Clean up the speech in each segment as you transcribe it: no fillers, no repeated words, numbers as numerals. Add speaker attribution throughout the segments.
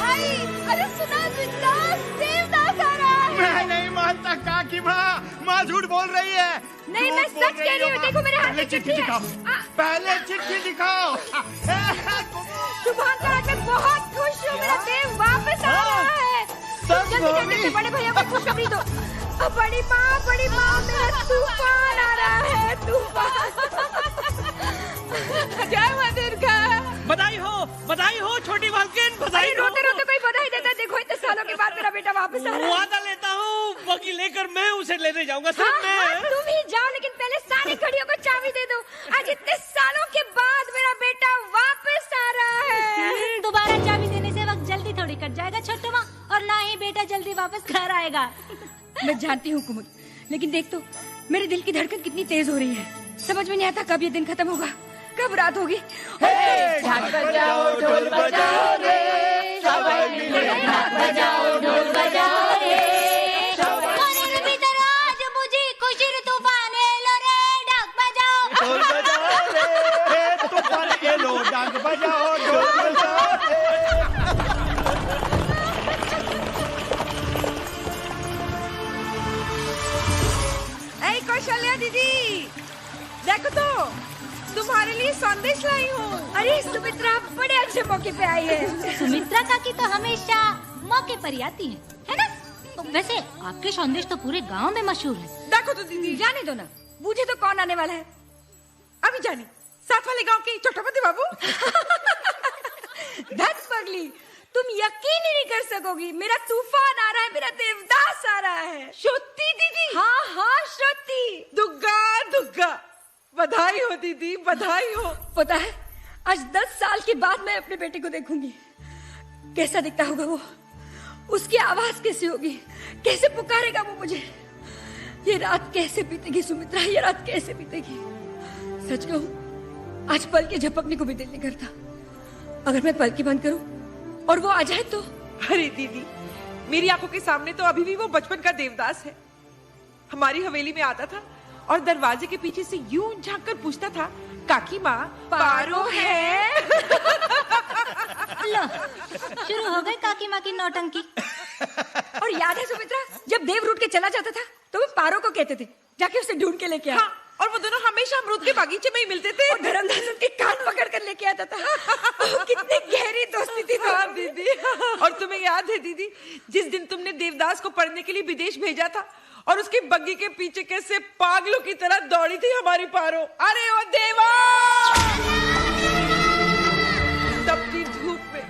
Speaker 1: भाई, अरे सुना देवदास आ रहा है।
Speaker 2: मैं नहीं मानता काकी माँ झूठ बोल रही है।
Speaker 1: नहीं, मैं सच कह रही हूँ। देखो मेरे हाथ में चिट्ठी
Speaker 2: दिखाओ, पहले चिट्ठी दिखाओ।
Speaker 1: शुभांकर, मैं बहुत खुश हूँ, मेरा देव वापस आ रहा है। जल्दी बड़े भैया को खुशखबरी दो। बड़ी माँ, मेरा तूफान आ रहा है, तूफान। जय माँ दुर्गा।
Speaker 3: बधाई हो छोटी मालकिन, बधाई हो।
Speaker 1: रोते रोते कोई बधाई देता। देखो इतने सालों के बाद मेरा बेटा वापस आ रहा है।
Speaker 3: वादा लेता हूँ, बाकी लेकर मैं उसे लेने जाऊंगा।
Speaker 1: हाँ, तुम ही जाओ, लेकिन पहले सारी घड़ियों को चाबी दे दो। आज इतने सालों के बाद मेरा बेटा वापस आ रहा है।
Speaker 4: दोबारा चाबी देने से वक्त जल्दी थोड़ी कट जाएगा छोटू माँ, और ना ही बेटा जल्दी वापस घर आएगा।
Speaker 1: मैं जानती हूँ कुमुद, लेकिन देख तो मेरे दिल की धड़कन कितनी तेज हो रही है। समझ में नहीं आता कब ये दिन खत्म होगा, कब रात होगी।
Speaker 5: ढाक बजाओ ढोल बजाओ रे, सवाई मिले ढाक बजाओ ढोल बजाओ रे।
Speaker 4: मনের ভিতরে আজ বুঝি খুশির তুফান এলো রে, ঢাক বাজাও
Speaker 2: ढोल बजाओ रे, तूफान एलो ढाक बजाओ ढोल बजाओ रे।
Speaker 1: कौशल्या दीदी, देखो तो तुम्हारे लिए संदेश लाई हूँ। अरे सुमित्रा बड़े अच्छे मौके पे आई है।
Speaker 4: सुमित्रा काकी तो हमेशा मौके पर ही आती है ना? वैसे आपके संदेश तो पूरे गांव में मशहूर है।
Speaker 1: देखो तो दीदी, जाने दो ना, मुझे तो कौन आने वाला है। अभी जाने साथ वाले गांव के छोटापति बाबू। धत पगली, तुम यकीन ही नहीं कर सकोगी, मेरा तूफान आ रहा है, मेरा देवदास आ रहा है।
Speaker 5: श्रुति दीदी।
Speaker 1: हाँ श्रुति।
Speaker 5: दुग्गा बधाई हो दीदी, बधाई हो।
Speaker 1: पता है, आज 10 साल के बाद मैं अपने बेटे को देखूंगी। कैसा दिखता होगा वो, उसकी आवाज कैसी होगी, कैसे पुकारेगा वो मुझे। ये रात कैसे बीतेगी सुमित्रा, ये रात कैसे बीतेगी। सच कहूं, आज पल के झपकने को भी दिल नहीं करता। अगर मैं पल की बंद करूं और वो आ जाए तो।
Speaker 5: अरे दीदी, मेरी आंखों के सामने तो अभी भी वो बचपन का देवदास है। हमारी हवेली में आता था और दरवाजे के पीछे से यूं झांक कर पूछता था, काकी माँ पारो है।
Speaker 4: लो, शुरू हो गई काकी माँ की नौटंकी।
Speaker 1: और याद है सुमित्रा, जब देव रूठ के चला जाता था तो वो पारो को कहते थे जाके उसे ढूंढ के लेके आ।
Speaker 5: हाँ, और वो दोनों हमेशा अमरूद के बागीचे में ही मिलते थे।
Speaker 1: और धर्मदास उनके कान पकड़ कर लेके आता था। कितनी गहरी दोस्ती थी।
Speaker 5: हाँ दीदी। और तुम्हें याद है दीदी, जिस दिन तुमने देवदास को पढ़ने के लिए विदेश भेजा था और उसकी बग्गी के पीछे कैसे पागलों की तरह दौड़ी थी हमारी पारो। अरे ओ देवा, तपती धूप में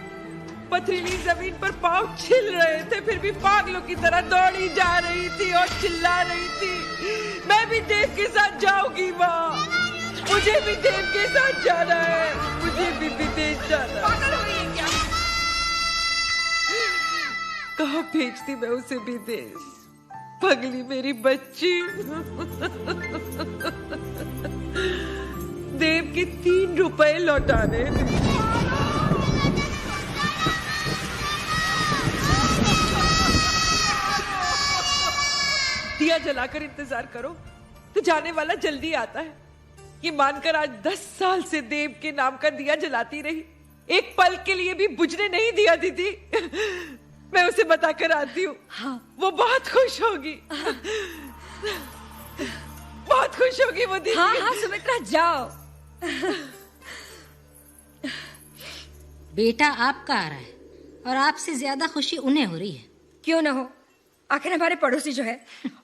Speaker 5: पथरीली जमीन पर पांव छिल रहे थे, फिर भी पागलों की तरह दौड़ी जा रही थी और चिल्ला रही थी, मैं भी देव के साथ जाऊंगी माँ, मुझे भी देव के साथ जाना है, मुझे भी विदेश जाना है।
Speaker 1: पागल हो गई है क्या?
Speaker 5: कहाँ भेजती मैं उसे विदेश, पगली मेरी बच्ची। देव के 3 रुपए लौटाने। दिया जलाकर इंतजार करो तो जाने वाला जल्दी आता है। ये मानकर आज 10 साल से देव के नाम का दिया जलाती रही, एक पल के लिए भी बुझने नहीं दिया दीदी। मैं उसे बताकर आती हूँ। हाँ। वो बहुत खुश होगी। बहुत खुश होगी वो दीदी।
Speaker 1: हाँ सुमित्रा, जाओ।
Speaker 4: बेटा आपका आ रहा है और आपसे ज्यादा खुशी उन्हें हो रही है।
Speaker 1: क्यों ना हो, आखिर हमारे पड़ोसी जो है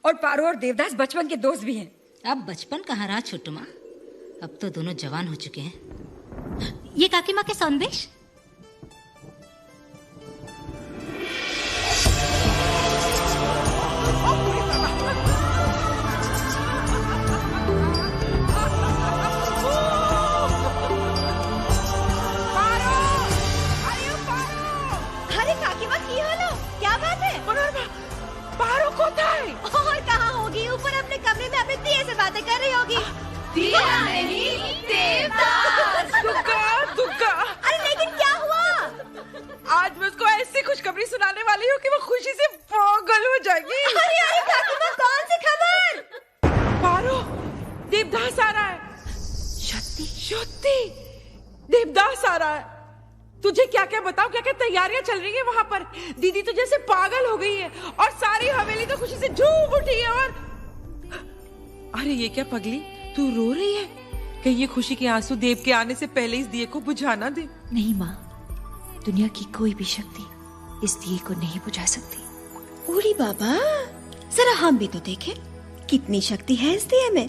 Speaker 1: और पारो और देवदास बचपन के दोस्त भी हैं।
Speaker 4: अब बचपन कहाँ रहा छोटू माँ, अब तो दोनों जवान हो चुके हैं। ये काकी माँ के संदेश।
Speaker 1: और कहाँ होगी, ऊपर अपने कमरे में अपने दिए से बातें कर रही होगी। दिया नहीं, देवदास।
Speaker 5: दुग्गा।
Speaker 1: अरे लेकिन क्या हुआ?
Speaker 5: आज मैं उसको ऐसी खुशखबरी सुनाने वाली हूँ कि वो खुशी से पागल हो जाएगी।
Speaker 1: अरे काकी माँ, कौन सी खबर?
Speaker 5: पारो, देवदास आ रहा है। सत्ती, देवदास आ रहा है। तुझे क्या क्या बताओ, क्या क्या तैयार तैयारियां चल रही है वहाँ पर। दीदी तो जैसे पागल हो गई है और सारी हवेली तो खुशी से झूम उठी है। और अरे ये क्या पगली, तू रो रही है? कहीं ये खुशी के आंसू देव के आने से पहले इस दिए को बुझा ना दे।
Speaker 1: नहीं माँ, दुनिया की कोई भी शक्ति इस दिए को नहीं बुझा सकती।
Speaker 6: उरी बाबा, जरा हम भी तो देखें कितनी शक्ति है इस दिए में।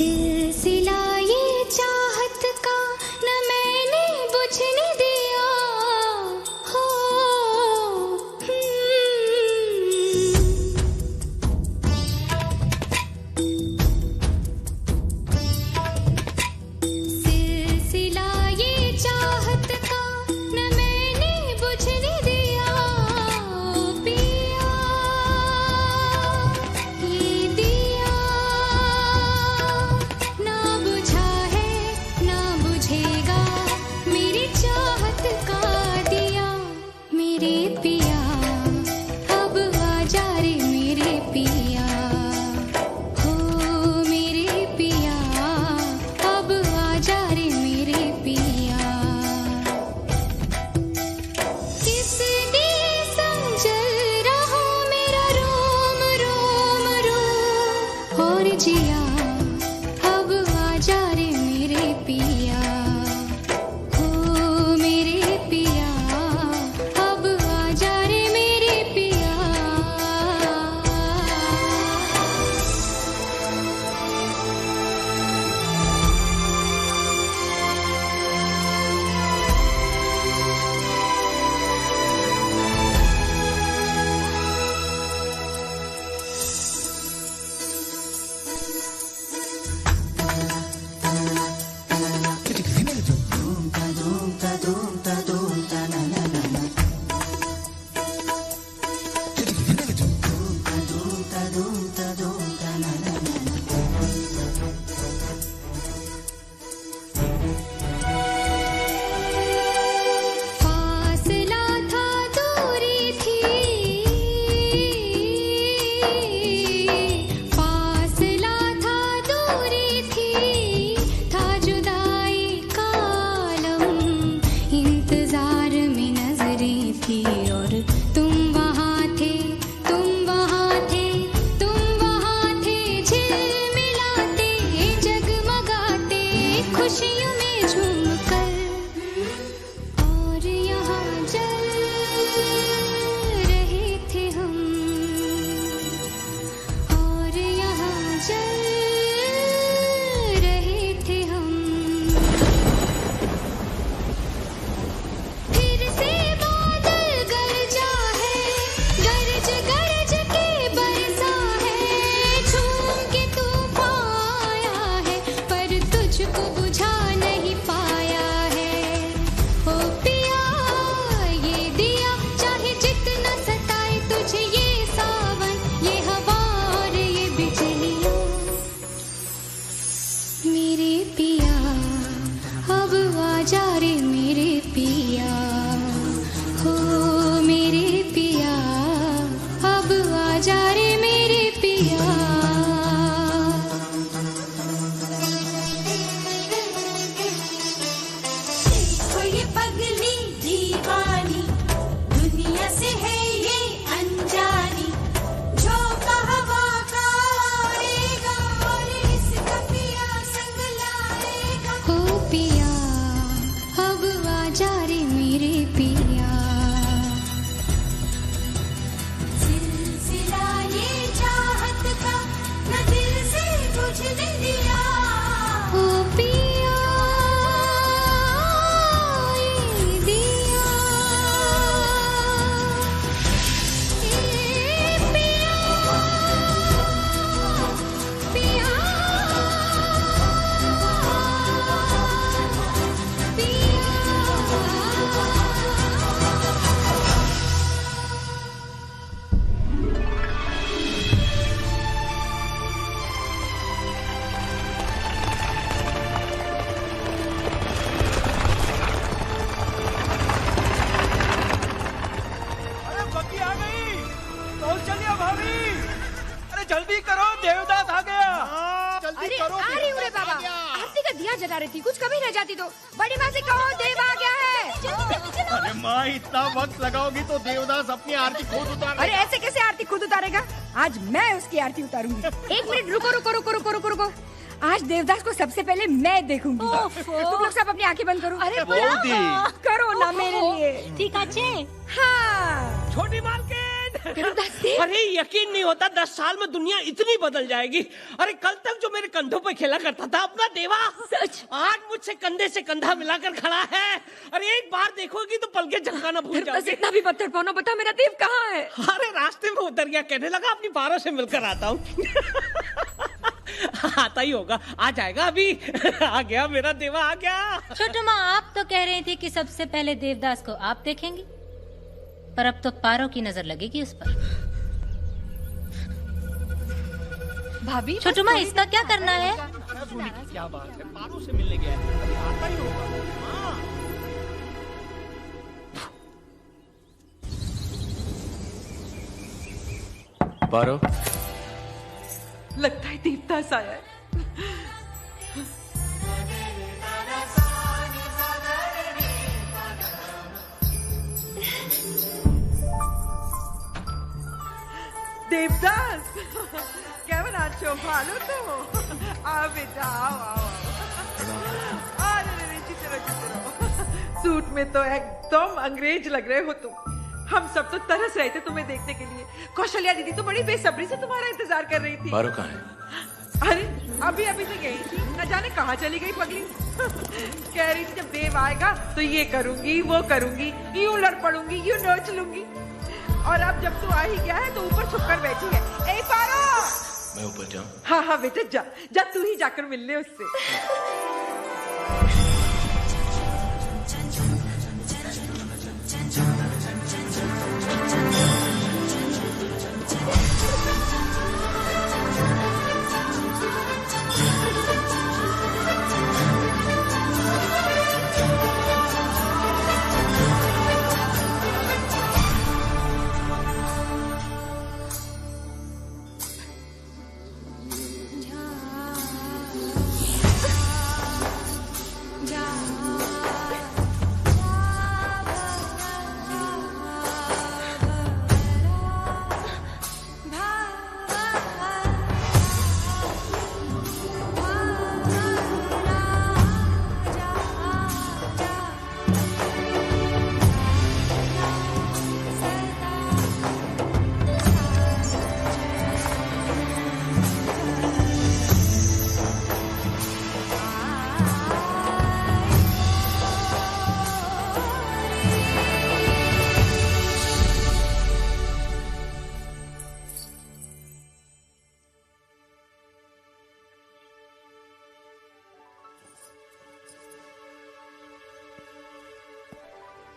Speaker 7: सिलसिला ये
Speaker 2: जल्दी करो, देवदास आ गया।
Speaker 7: जल्दी
Speaker 1: अरे
Speaker 7: करो,
Speaker 1: आ रही हूँ रे
Speaker 7: देवदास
Speaker 1: बाबा।
Speaker 7: आ गया।
Speaker 1: आरती का दिया जला रही थी, कुछ कमी रह जाती तो। बड़ी माँ से कहो देव आ गया है।
Speaker 7: अरे माँ, इतना वक्त लगाओगी तो देवदास अपनी आरती खुद उतार
Speaker 1: अरे ऐसे कैसे आरती खुद उतारेगा? आज मैं उसकी आरती उतारूंगी। एक मिनट रुको रुको रुको रुको रुको रुको। आज देवदास को सबसे पहले मैं देखूंगी। तुम लोग सब अपनी आंखें बंद करो। अरे करो ना मेरे लिए।
Speaker 4: ठीक अच्छे।
Speaker 1: हाँ
Speaker 3: छोटी मालकिन।
Speaker 1: देवदास देव।
Speaker 3: अरे यकीन नहीं होता 10 साल में दुनिया इतनी बदल जाएगी। अरे कल तक जो मेरे कंधों पे खेला करता था अपना देवा,
Speaker 1: सच
Speaker 3: आज मुझसे कंधे से कंधा मिलाकर खड़ा है। अरे एक बार देखोगी तो पलके झपकाना भूल
Speaker 1: बस
Speaker 3: जाओगी।
Speaker 1: इतना भी पत्थर पाना, बता मेरा देव कहाँ है?
Speaker 3: अरे रास्ते में उतर गया, कहने लगा अपनी पारों से मिलकर आता हूँ। आता ही होगा, आ जाएगा अभी। आ गया मेरा देवा, आ गया।
Speaker 4: छोटू माँ, आप तो कह रही थी कि सबसे पहले देवदास को आप देखेंगी, पर अब तो पारो की नजर लगेगी उस पर।
Speaker 1: भाभी
Speaker 4: छोटू माँ, इसका क्या करना है?
Speaker 3: क्या बात है, पारों से मिलने गया है, अभी आता ही होगा। हाँ।
Speaker 8: पारो,
Speaker 5: लगता है देवदास आया है। देवदास केवन आछो भालो तो आओ बेटा आओ आओ अरे चिचरो सूट में तो एकदम अंग्रेज लग रहे हो तुम। हम सब तो तरस रहे थे तुम्हें देखने के लिए। कौशल्या दीदी तो बड़ी बेसब्री से तुम्हारा इंतजार कर रही थी।
Speaker 8: पारो कहाँ है?
Speaker 5: अरे अभी अभी तो गई थी, न जाने कहाँ चली गई पगली। कह रही थी जब देव आएगा तो ये करूंगी वो करूंगी, यूं लड़ पड़ूंगी, यूं नोच लूंगी। और अब जब तू आ ही गया है तो ऊपर छुपकर बैठी है। ए पारो,
Speaker 8: मैं ऊपर जाऊं?
Speaker 5: हाँ हाँ बेटा जा जा, तू ही जाकर मिल ले उससे।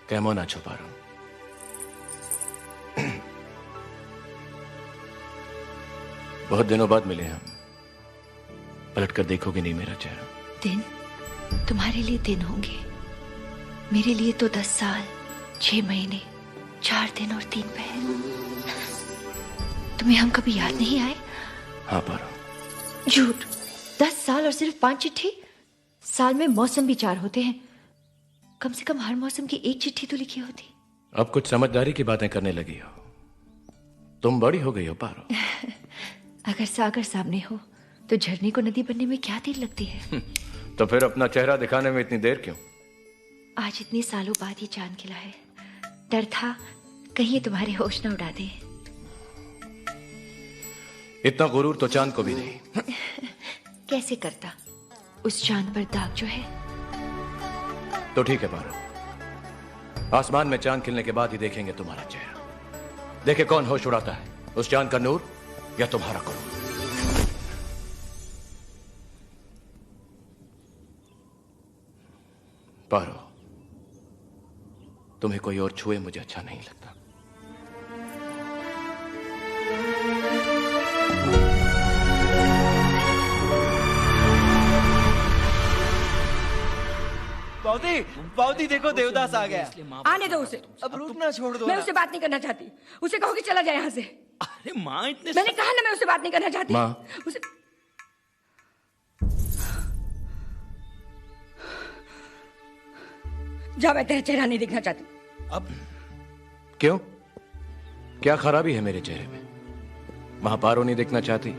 Speaker 8: केमन आछो पारो? बहुत दिनों बाद मिले हम। पलट कर देखोगे नहीं मेरा चेहरा?
Speaker 6: दिन तुम्हारे लिए दिन होंगे, मेरे लिए तो 10 साल 6 महीने 4 दिन और 3 पहर। तुम्हें हम कभी याद नहीं आए?
Speaker 8: हाँ पारो।
Speaker 6: झूठ। 10 साल और सिर्फ 5 चिट्ठी? साल में मौसम भी 4 होते हैं, कम से कम हर मौसम की 1 चिट्ठी तो लिखी होती।
Speaker 8: अब कुछ समझदारी की बातें करने लगी हो। तुम बड़ी हो गई हो पारो।
Speaker 6: अगर सागर सामने हो तो झरने को नदी बनने में क्या देर लगती है?
Speaker 8: तो फिर अपना चेहरा दिखाने में इतनी देर क्यों?
Speaker 6: आज इतने सालों बाद ही चांद खिला है, डर था कहीं तुम्हारे होश न उड़ा दे।
Speaker 8: इतना गुरूर तो चांद को भी नहीं।
Speaker 6: कैसे करता? उस चांद पर दाग जो है।
Speaker 8: तो ठीक है पारो, आसमान में चांद खिलने के बाद ही देखेंगे तुम्हारा चेहरा। देखे कौन होश उड़ाता है, उस चांद का नूर या तुम्हारा कौन। पारो, तुम्हें कोई और छुए मुझे अच्छा नहीं लगता।
Speaker 2: बाउदी बाउदी देखो देवदास आ गया।
Speaker 1: आने दो उसे।
Speaker 2: अब रुकना छोड़ दो
Speaker 1: मैं
Speaker 2: ना।
Speaker 1: उससे बात नहीं करना चाहती। उसे कहो कि चला जाए यहाँ से।
Speaker 2: अरे माँ इतने
Speaker 1: मैंने कहा ना मैं उससे बात नहीं करना चाहती।
Speaker 8: माँ।
Speaker 1: उसे जा, मैं तेरा चेहरा नहीं देखना चाहती।
Speaker 2: अब
Speaker 8: क्यों? क्या खराबी है मेरे चेहरे में? वहां पारो नहीं देखना चाहती,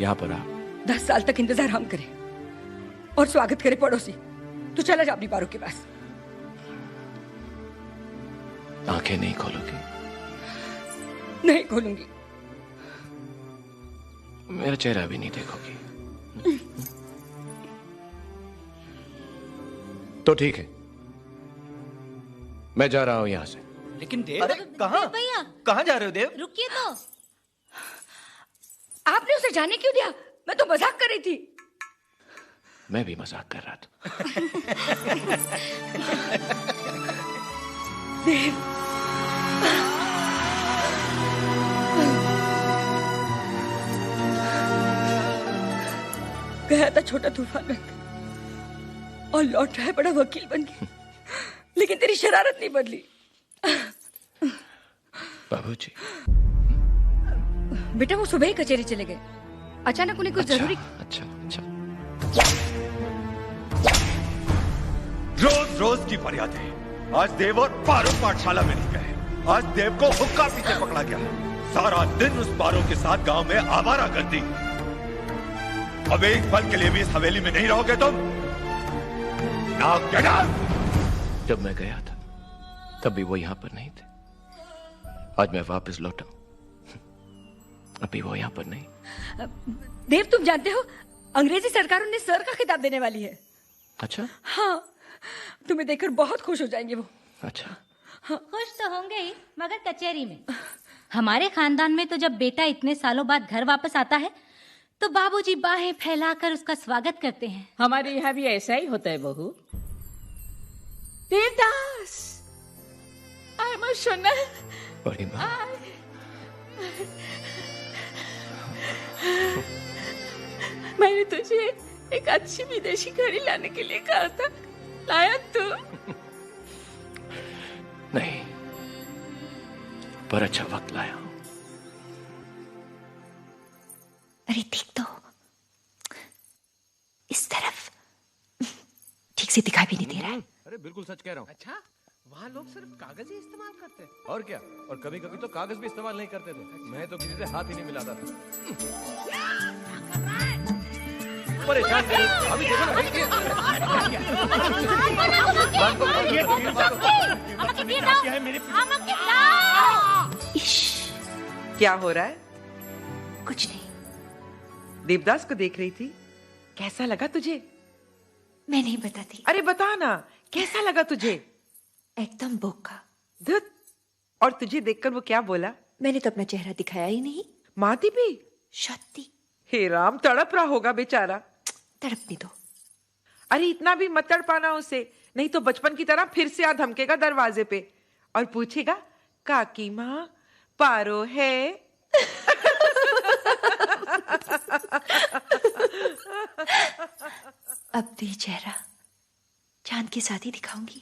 Speaker 8: यहां पर आप
Speaker 1: 10 साल तक इंतजार हम करें और स्वागत करे पड़ोसी। तू चला जा अपनी पारो के पास।
Speaker 8: आंखें नहीं खोलोगी?
Speaker 1: नहीं खोलूंगी।
Speaker 8: मेरा चेहरा भी नहीं देखोगी? तो ठीक है, मैं जा रहा हूं यहां से।
Speaker 2: लेकिन देव, अरे कहाँ
Speaker 4: भैया
Speaker 2: कहाँ जा रहे हो देव?
Speaker 4: रुकिए तो।
Speaker 1: आपने उसे जाने क्यों दिया? मैं तो मजाक कर रही थी।
Speaker 8: मैं भी मजाक कर रहा था।
Speaker 1: देव, गया था छोटा तूफान में और लौट रहा है बड़ा वकील बन के। लेकिन तेरी शरारत नहीं बदली।
Speaker 8: बाबूजी।
Speaker 1: बेटा वो सुबह ही कचहरी चले गए। अचानक उन्हें कुछ जरूरी।
Speaker 8: अच्छा।
Speaker 9: रोज रोज की फरियादें। आज देव और पारो पाठशाला में नहीं गए। आज देव को हुक्का पीछे पकड़ा गया। सारा दिन उस पारो के साथ गांव में आवारा करती। अब एक पल के लिए भी इस हवेली में नहीं रहोगे तुम?
Speaker 8: जब मैं गया था तब भी वो यहां पर नहीं थे। आज मैं वापस लौटा, अभी वो यहां पर नहीं।
Speaker 1: देव, तुम जानते हो अंग्रेजी सरकार उन्हें सर का खिताब देने वाली है।
Speaker 8: अच्छा।
Speaker 1: हाँ, तुम्हें देखकर बहुत खुश हो जाएंगे वो।
Speaker 8: अच्छा।
Speaker 4: खुश तो होंगे ही, मगर कचहरी में। हमारे खानदान में तो जब बेटा इतने सालों बाद घर वापस आता है तो बाबूजी बाहें फैलाकर उसका स्वागत करते हैं।
Speaker 5: हमारे यहाँ भी ऐसा ही होता है बहू। देवदास, आई एम सोना।
Speaker 8: बड़ी माँ।
Speaker 5: मैंने तुझे एक अच्छी विदेशी घड़ी लाने के लिए कहा था, लाया तू?
Speaker 8: नहीं, पर अच्छा वक्त लाया हूं।
Speaker 6: अरे देख तो, इस तरफ ठीक से दिखाई भी नहीं दे रहा है।
Speaker 8: अरे बिल्कुल सच कह रहा हूँ।
Speaker 3: अच्छा, वहाँ लोग सिर्फ कागज ही इस्तेमाल करते हैं।
Speaker 8: और क्या, और कभी कभी तो कागज भी इस्तेमाल नहीं करते थे। मैं तो किसी से हाथ ही नहीं मिलाता था। परेशान करिए, अभी देखो
Speaker 5: क्या हो रहा है?
Speaker 6: कुछ नहीं।
Speaker 5: देवदास को देख रही थी। कैसा लगा तुझे?
Speaker 6: मैं नहीं बताती।
Speaker 5: अरे बता ना, कैसा लगा तुझे?
Speaker 6: एकदम बोका।
Speaker 5: धुत। और तुझे देखकर वो क्या बोला?
Speaker 6: मैंने तो अपना चेहरा दिखाया ही नहीं।
Speaker 5: माती भी?
Speaker 6: शक्ति।
Speaker 5: हे राम, तड़प रहा होगा बेचारा।
Speaker 6: तड़पने दो।
Speaker 5: अरे इतना भी मत तड़पाना उसे, नहीं तो बचपन की तरह फिर से आ धमकेगा दरवाजे पे और पूछेगा, काकी माँ पारो है?
Speaker 6: अब तो ये चेहरा चांद के साथ ही दिखाऊंगी।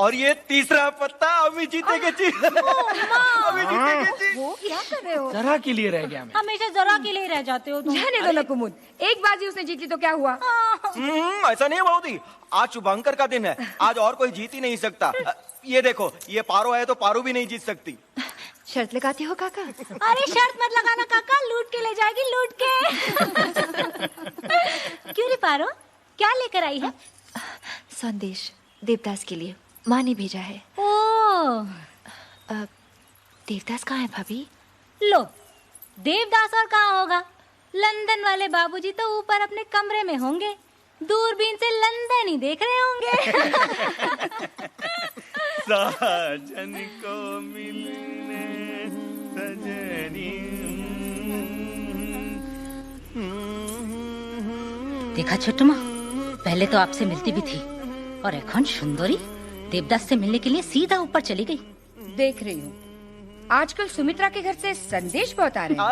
Speaker 2: और ये तीसरा पत्ता अभी जीतेगे जी। अभी जीतेगे जी।
Speaker 1: वो क्या कर रहे हो?
Speaker 2: जरा के लिए रह गया मैं।
Speaker 4: हमेशा जरा के लिए रह जाते हो तुम।
Speaker 1: जाने दो ना कुमुद, एक बाजी उसने जीत ली तो क्या हुआ?
Speaker 2: ऐसा नहीं है बहूदी, आज शुभंकर का दिन है, आज और कोई जीत ही नहीं सकता। ये देखो, ये पारो है तो पारो भी नहीं जीत सकती।
Speaker 6: शर्त लगाते हो काका?
Speaker 4: अरे शर्त मत लगाना काका, लूट के ले जाएगी, लूट के। क्यों रे पारो, क्या लेकर आई है?
Speaker 6: संदेश देवदास के लिए, माँ ने भेजा है।
Speaker 4: ओ,
Speaker 6: देवदास कहाँ है भाभी?
Speaker 4: लो, देवदास और कहाँ होगा? लंदन वाले बाबूजी तो ऊपर अपने कमरे में होंगे, दूरबीन से लंदन ही देख रहे होंगे।
Speaker 2: साजन को मिलने सजनी।
Speaker 4: देखा छोटू माँ, पहले तो आपसे मिलती भी थी और এখন सुंदरी देवदास से मिलने के लिए सीधा ऊपर चली गई।
Speaker 1: देख रही हूँ, आजकल सुमित्रा के घर से संदेश बहुत आ रहे हैं।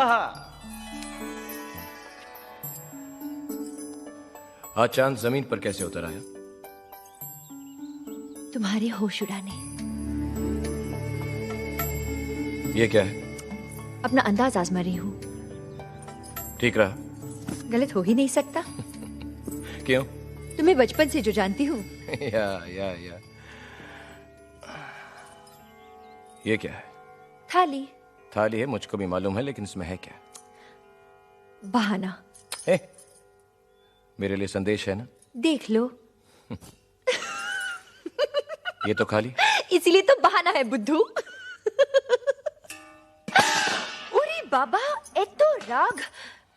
Speaker 8: आज चांद जमीन पर कैसे उतर आया?
Speaker 6: तुम्हारे होश उड़ाने।
Speaker 8: ये क्या है?
Speaker 6: अपना अंदाज आजमा रही हूँ।
Speaker 8: ठीक रहा?
Speaker 6: गलत हो ही नहीं सकता।
Speaker 8: क्यों?
Speaker 6: तुम्हें बचपन से जो जानती हूँ।
Speaker 8: या ये क्या है?
Speaker 6: थाली।
Speaker 8: थाली है, मुझको भी मालूम है, लेकिन इसमें है क्या?
Speaker 6: बहाना।
Speaker 8: मेरे लिए संदेश है ना?
Speaker 6: देख लो।
Speaker 8: ये तो खाली।
Speaker 6: इसीलिए तो बहाना है बुद्धू। उरी बाबा, एतो राग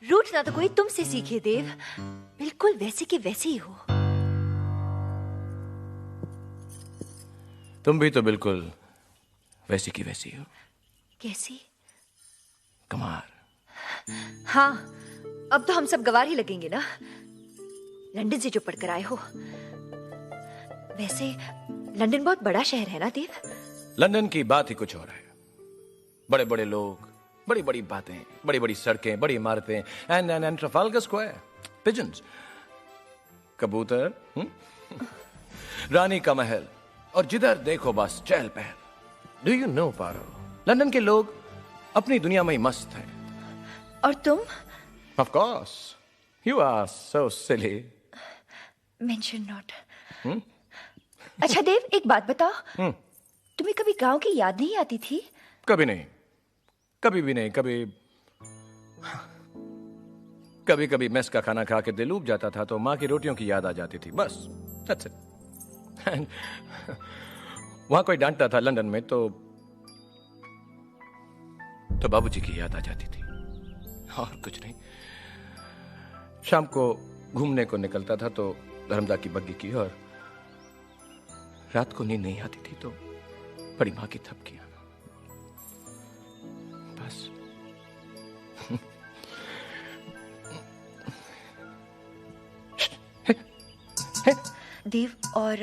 Speaker 6: रूठना तो कोई तुमसे सीखे देव, बिल्कुल वैसे के वैसे ही हो।
Speaker 8: तुम भी तो बिल्कुल वैसी की वैसी हो।
Speaker 6: कैसी?
Speaker 8: कमार।
Speaker 6: हाँ, अब तो हम सब गवार ही लगेंगे ना, लंदन से जो पढ़कर आए हो। वैसे लंदन बहुत बड़ा शहर है ना देव?
Speaker 8: लंदन की बात ही कुछ और है। बड़े बड़े लोग, बड़ी बड़ी बातें, बड़ी बड़ी सड़कें, बड़ी इमारतें, एंड ट्रफाल्गर स्क्वायर, पिजन्स, कबूतर, रानी का महल, और जिधर देखो बस चहल पहल। Do you know Paro, London के लोग अपनी दुनिया में ही मस्त हैं।
Speaker 6: और तुम?
Speaker 8: Of course, you are so silly.
Speaker 6: Mention not. अच्छा देव, एक बात बताओ, तुम्हें कभी गांव की याद नहीं आती थी?
Speaker 8: कभी नहीं, कभी भी नहीं। कभी कभी मेस का खाना खा के दिल ऊब जाता था तो माँ की रोटियों की याद आ जाती थी, बस। That's it. वहां कोई डांटता था लंदन में तो बाबूजी की याद आ जाती थी, और कुछ नहीं। शाम को घूमने को निकलता था तो धर्मदा की बग्गी की, और रात को नींद नहीं आती थी तो बड़ी माँ की थपकियां, बस।
Speaker 6: देव, और